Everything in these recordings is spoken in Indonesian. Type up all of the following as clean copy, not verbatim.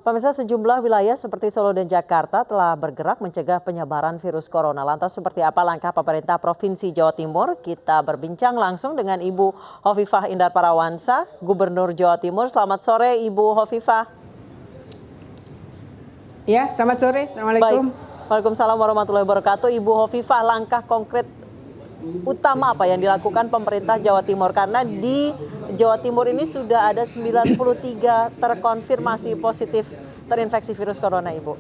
Pemirsa, sejumlah wilayah seperti Solo dan Jakarta telah bergerak mencegah penyebaran virus corona. Lantas seperti apa langkah pemerintah Provinsi Jawa Timur? Kita berbincang langsung dengan Ibu Hovifah Indar Parawansa, Gubernur Jawa Timur. Selamat sore Ibu Hovifah. Ya, selamat sore. Assalamualaikum. Baik. Waalaikumsalam warahmatullahi wabarakatuh. Ibu Hovifah, langkah konkret utama apa yang dilakukan pemerintah Jawa Timur? Karena di Jawa Timur ini sudah ada 93 terkonfirmasi positif terinfeksi virus corona, Ibu.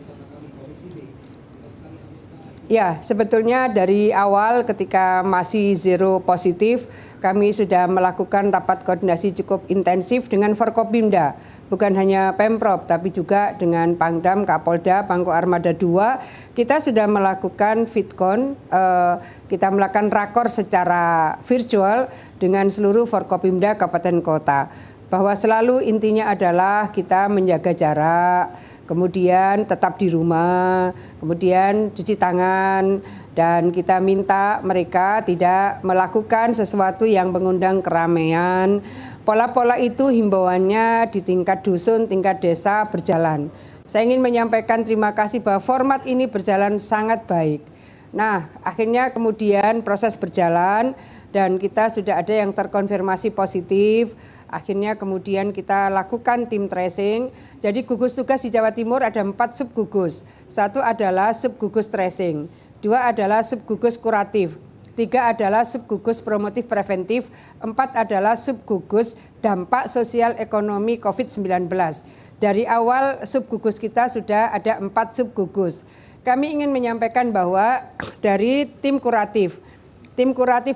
Ya, sebetulnya dari awal ketika masih zero positif, kami sudah melakukan rapat koordinasi cukup intensif dengan Forkopimda. Bukan hanya Pemprov, tapi juga dengan Pangdam, Kapolda, Pangko Armada 2. Kita sudah melakukan Fitcon, kita melakukan rakor secara virtual dengan seluruh Forkopimda Kabupaten Kota. Bahwa selalu intinya adalah kita menjaga jarak, kemudian tetap di rumah, kemudian cuci tangan, dan kita minta mereka tidak melakukan sesuatu yang mengundang keramaian. Pola-pola itu himbauannya di tingkat dusun, tingkat desa berjalan. Saya ingin menyampaikan terima kasih bahwa format ini berjalan sangat baik. Nah, akhirnya kemudian proses berjalan dan kita sudah ada yang terkonfirmasi positif. Akhirnya kemudian kita lakukan tim tracing. Jadi gugus tugas di Jawa Timur ada 4 subgugus. 1 adalah subgugus tracing, 2 adalah subgugus kuratif, 3 adalah subgugus promotif preventif, 4 adalah subgugus dampak sosial ekonomi COVID-19. Dari awal subgugus kita sudah ada 4 subgugus. Kami ingin menyampaikan bahwa dari tim kuratif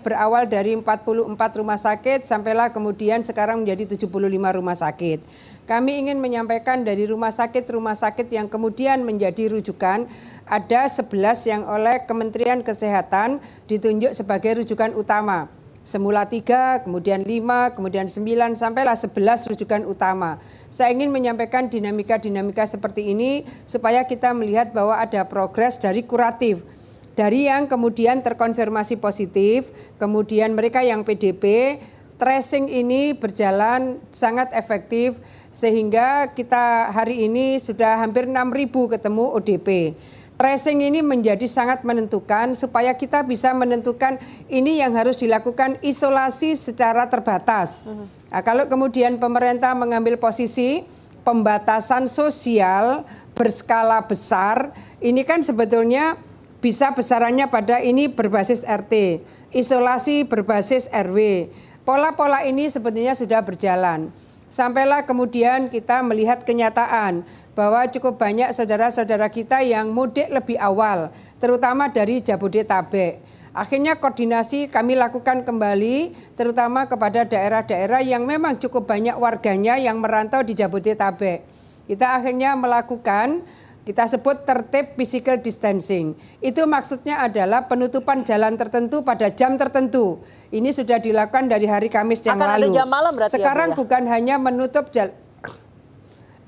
berawal dari 44 rumah sakit sampailah kemudian sekarang menjadi 75 rumah sakit. Kami ingin menyampaikan dari rumah sakit yang kemudian menjadi rujukan ada 11 yang oleh Kementerian Kesehatan ditunjuk sebagai rujukan utama. Semula 3, kemudian 5, kemudian 9, sampailah 11 rujukan utama. Saya ingin menyampaikan dinamika-dinamika seperti ini supaya kita melihat bahwa ada progres dari kuratif. Dari yang kemudian terkonfirmasi positif, kemudian mereka yang PDP, tracing ini berjalan sangat efektif sehingga kita hari ini sudah hampir 6.000 ketemu ODP. Tracing ini menjadi sangat menentukan supaya kita bisa menentukan ini yang harus dilakukan isolasi secara terbatas. Nah, kalau kemudian pemerintah mengambil posisi pembatasan sosial berskala besar, ini kan sebetulnya bisa besarannya pada ini berbasis RT, isolasi berbasis RW. Pola-pola ini sebetulnya sudah berjalan. Sampailah kemudian kita melihat kenyataan bahwa cukup banyak saudara-saudara kita yang mudik lebih awal, terutama dari Jabodetabek. Akhirnya koordinasi kami lakukan kembali, terutama kepada daerah-daerah yang memang cukup banyak warganya yang merantau di Jabodetabek. Kita akhirnya melakukan, kita sebut tertib physical distancing. Itu maksudnya adalah penutupan jalan tertentu pada jam tertentu. Ini sudah dilakukan dari hari Kamis yang lalu. Akan ada jam malam berarti sekarang ya, Bu, ya? Bukan hanya menutup jalan.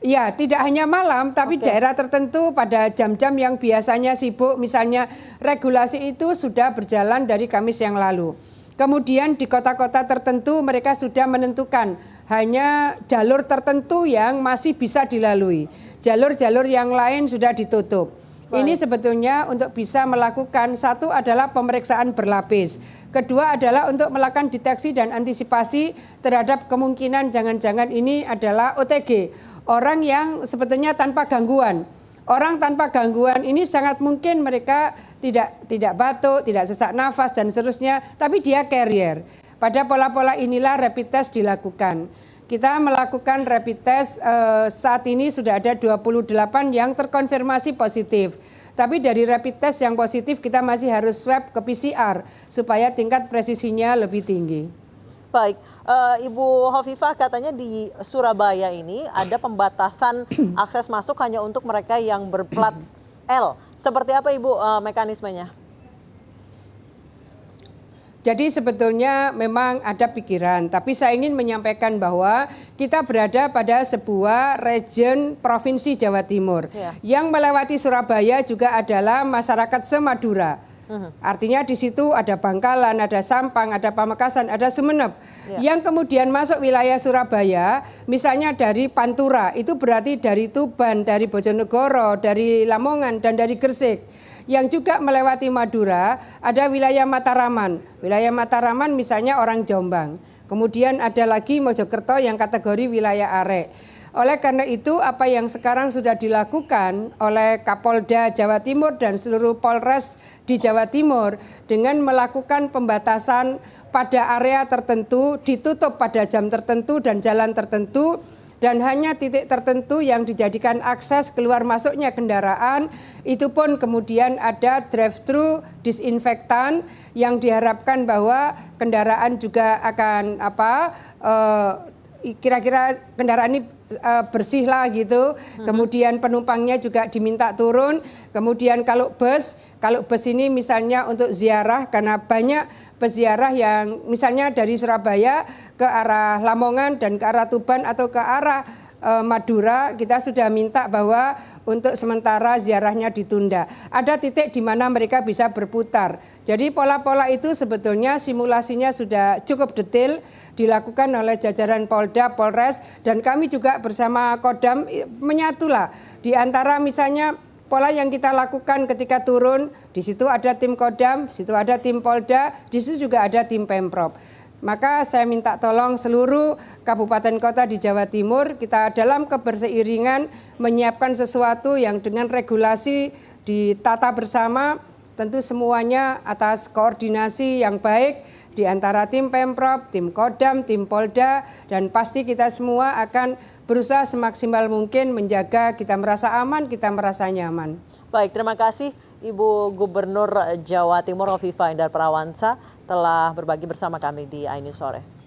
Ya, tidak hanya malam, tapi daerah tertentu pada jam-jam yang biasanya sibuk, misalnya regulasi itu sudah berjalan dari Kamis yang lalu. Kemudian di kota-kota tertentu mereka sudah menentukan hanya jalur tertentu yang masih bisa dilalui. Jalur-jalur yang lain sudah ditutup. Ini sebetulnya untuk bisa melakukan, satu adalah pemeriksaan berlapis. Kedua adalah untuk melakukan deteksi dan antisipasi terhadap kemungkinan jangan-jangan ini adalah OTG. Orang yang sebetulnya tanpa gangguan. Orang tanpa gangguan ini sangat mungkin mereka tidak batuk, tidak sesak nafas dan seterusnya, tapi dia carrier. Pada pola-pola inilah rapid test dilakukan. Kita melakukan rapid test saat ini sudah ada 28 yang terkonfirmasi positif. Tapi dari rapid test yang positif kita masih harus swab ke PCR supaya tingkat presisinya lebih tinggi. Baik, Ibu Hovifah, katanya di Surabaya ini ada pembatasan akses masuk hanya untuk mereka yang berplat L. Seperti apa Ibu mekanismenya? Jadi sebetulnya memang ada pikiran, tapi saya ingin menyampaikan bahwa kita berada pada sebuah region Provinsi Jawa Timur. Yang melewati Surabaya juga adalah masyarakat se-Madura. Artinya di situ ada Bangkalan, ada Sampang, ada Pamekasan, ada Sumeneb. Yang kemudian masuk wilayah Surabaya, misalnya dari Pantura, itu berarti dari Tuban, dari Bojonegoro, dari Lamongan, dan dari Gresik. Yang juga melewati Madura, ada wilayah Mataraman. Wilayah Mataraman misalnya orang Jombang. Kemudian ada lagi Mojokerto yang kategori wilayah Arek. Oleh karena itu, apa yang sekarang sudah dilakukan oleh Kapolda Jawa Timur dan seluruh Polres di Jawa Timur dengan melakukan pembatasan pada area tertentu, ditutup pada jam tertentu dan jalan tertentu, dan hanya titik tertentu yang dijadikan akses keluar masuknya kendaraan, itu pun kemudian ada drive-thru disinfektan yang diharapkan bahwa kendaraan juga akan kira-kira kendaraan ini bersih lah gitu. Kemudian penumpangnya juga diminta turun. Kemudian kalau bus ini misalnya untuk ziarah, karena banyak peziarah yang misalnya dari Surabaya ke arah Lamongan dan ke arah Tuban atau ke arah Madura, kita sudah minta bahwa untuk sementara ziarahnya ditunda. Ada titik di mana mereka bisa berputar. Jadi pola-pola itu sebetulnya simulasinya sudah cukup detail dilakukan oleh jajaran Polda, Polres, dan kami juga bersama Kodam menyatulah. Di antara misalnya pola yang kita lakukan ketika turun, di situ ada tim Kodam, di situ ada tim Polda, di situ juga ada tim Pemprov. Maka saya minta tolong seluruh kabupaten kota di Jawa Timur, kita dalam keberseiringan menyiapkan sesuatu yang dengan regulasi ditata bersama, tentu semuanya atas koordinasi yang baik di antara tim Pemprov, tim Kodam, tim Polda, dan pasti kita semua akan berusaha semaksimal mungkin menjaga kita merasa aman, kita merasa nyaman. Baik, terima kasih Ibu Gubernur Jawa Timur Hovifah Indar Parawansa telah berbagi bersama kami di iNews Sore.